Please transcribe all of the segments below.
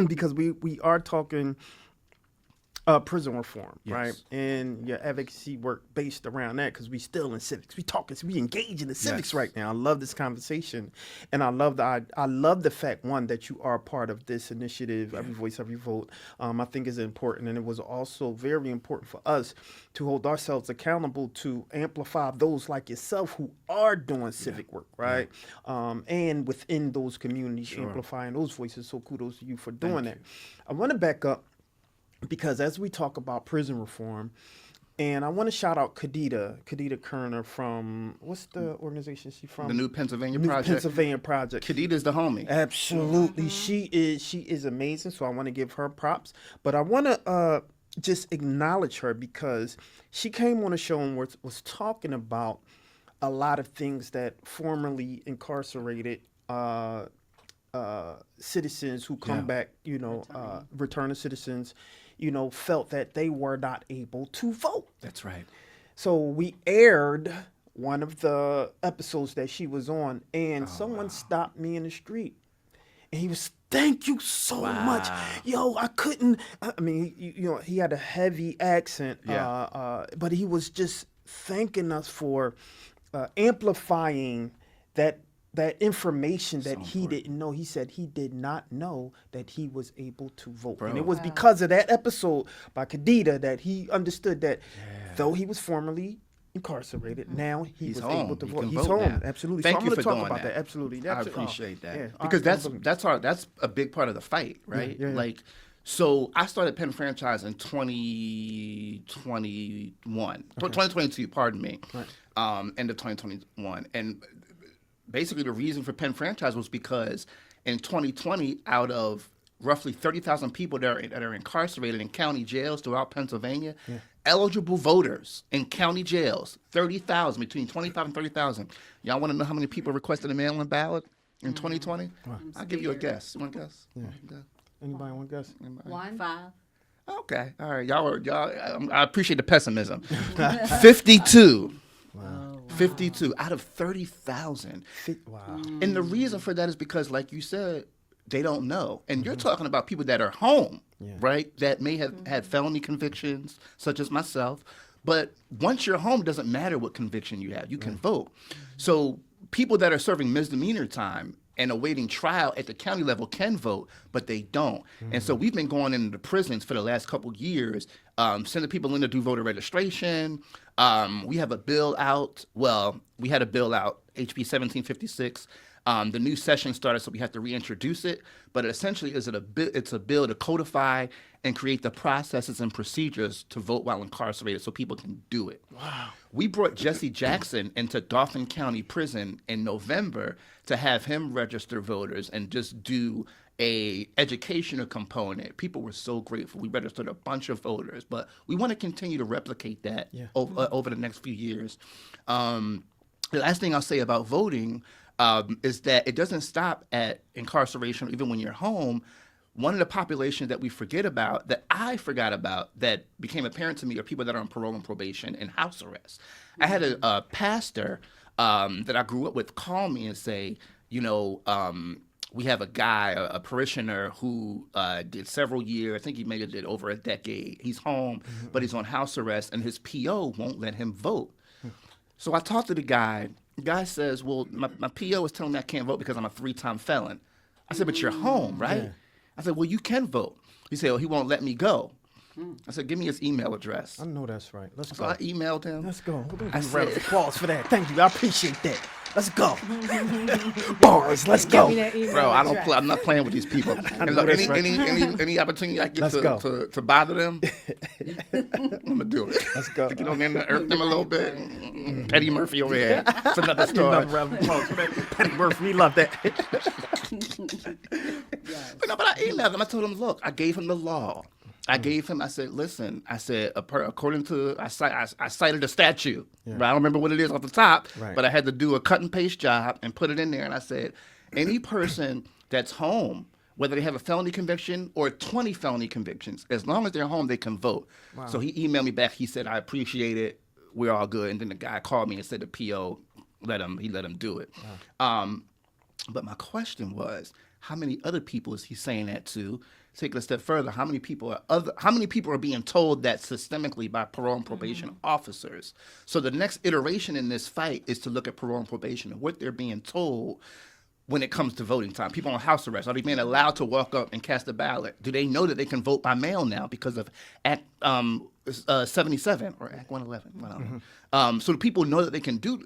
because we are talking prison reform, right? And your advocacy work based around that, because we still in civics. We engage in the civics right now. I love this conversation, and I love the fact, one, that you are a part of this initiative, Every Voice, Every Vote. I think is important, and it was also very important for us to hold ourselves accountable to amplify those like yourself who are doing civic work, right? And within those communities, amplifying those voices. So kudos to you for doing that. I want to back up, because as we talk about prison reform, and I want to shout out Kadida Kerner from, what's the organization she from? The New Pennsylvania Project. Kadida's the homie. Absolutely. She is amazing, so I want to give her props. But I want to just acknowledge her, because she came on a show and was talking about a lot of things that formerly incarcerated citizens who come back, returning citizens, felt that they were not able to vote. That's right. So we aired one of the episodes that she was on, and someone stopped me in the street, and he was, thank you so much. Yo, I couldn't, I mean, he had a heavy accent, but he was just thanking us for amplifying that information that he didn't know. He said he did not know that he was able to vote. And it was because of that episode by Kadida that he understood that though he was formerly incarcerated, now he was able to vote. He's home. Now. Absolutely. Thank so you I'm for talk doing about that. Absolutely. I appreciate that. Because that's a big part of the fight, right? Like, so I started Penn Franchise in 2022, pardon me, end of 2021. And basically the reason for Penn Franchise was because in 2020, out of roughly 30,000 people that are incarcerated in county jails throughout Pennsylvania, eligible voters in county jails, 30,000, between 25 and 30,000. Y'all want to know how many people requested a mail-in ballot in 2020? I'll give you a guess. You want to guess? Anybody want to guess? 1, 5. Okay. All right. Y'all, I appreciate the pessimism. 52. Wow. 52 out of 30,000. Wow. And the reason for that is because, like you said, they don't know. And you're talking about people that are home, right, that may have had felony convictions, such as myself. But once you're home, it doesn't matter what conviction you have. You can vote. So people that are serving misdemeanor time and awaiting trial at the county level can vote, but they don't. And so we've been going into the prisons for the last couple of years, sending people in to do voter registration. We have a bill out. Well, we had a bill out, HB 1756. The new session started, so we have to reintroduce it. But essentially, it's a bill to codify and create the processes and procedures to vote while incarcerated so people can do it. Wow. We brought Jesse Jackson into Dauphin County Prison in November to have him register voters and just do a educational component. People were so grateful. We registered a bunch of voters, but we want to continue to replicate that over the next few years. The last thing I'll say about voting is that it doesn't stop at incarceration, even when you're home. One of the populations that we forget about, that I forgot about, that became apparent to me are people that are on parole and probation and house arrest. I had a pastor that I grew up with call me and say, we have a guy, a parishioner who did several years. I think he maybe did over a decade. He's home, but he's on house arrest, and his PO won't let him vote. So I talked to the guy. The guy says, well, my PO is telling me I can't vote because I'm a 3-time felon. I said, but you're home, right? Yeah. I said, well, you can vote. He said, well, he won't let me go. I said, give me his email address. I know that's right. Let's go. So I emailed him. Let's go. I said, round of applause for that. Thank you. I appreciate that. Let's go. Bars. Let's go. Bro, I'm not playing with these people. And look, any opportunity I get to bother them, I'm gonna do it. Let's go. Irk them a little bit. Petty Murphy over here. It's another story. Another round of applause for that. Petty Murphy, we love that. But I emailed him. I told him, look, I gave him the law. I said, listen, according to, I cited a statute. Right? I don't remember what it is off the top, but I had to do a cut and paste job and put it in there. And I said, any person that's home, whether they have a felony conviction or 20 felony convictions, as long as they're home, they can vote. Wow. So he emailed me back. He said, I appreciate it. We're all good. And then the guy called me and said the PO let him do it. Wow. But my question was, how many other people is he saying that to? Take it a step further. How many people are being told that systemically by parole and probation officers? So the next iteration in this fight is to look at parole and probation and what they're being told when it comes to voting time. People on house arrest, are they being allowed to walk up and cast a ballot? Do they know that they can vote by mail now because of Act 77 or Act 111? I don't know. So the people know that they can do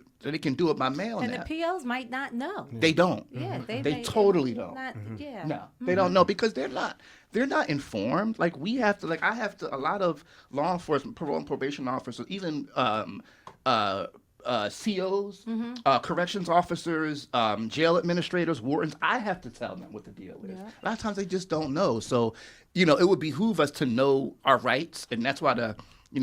it by mail And now. the POs might not know. They don't. Yeah, They totally don't. Not, yeah. No, they don't know because they're not informed. Like we have to, like I have to, a lot of law enforcement, parole and probation officers, even COs, corrections officers, jail administrators, wardens, I have to tell them what the deal is. Yeah. A lot of times they just don't know. So, it would behoove us to know our rights. And that's why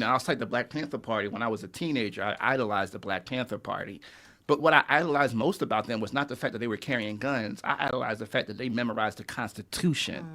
I'll cite the Black Panther Party. When I was a teenager, I idolized the Black Panther Party. But what I idolized most about them was not the fact that they were carrying guns. I idolized the fact that they memorized the Constitution.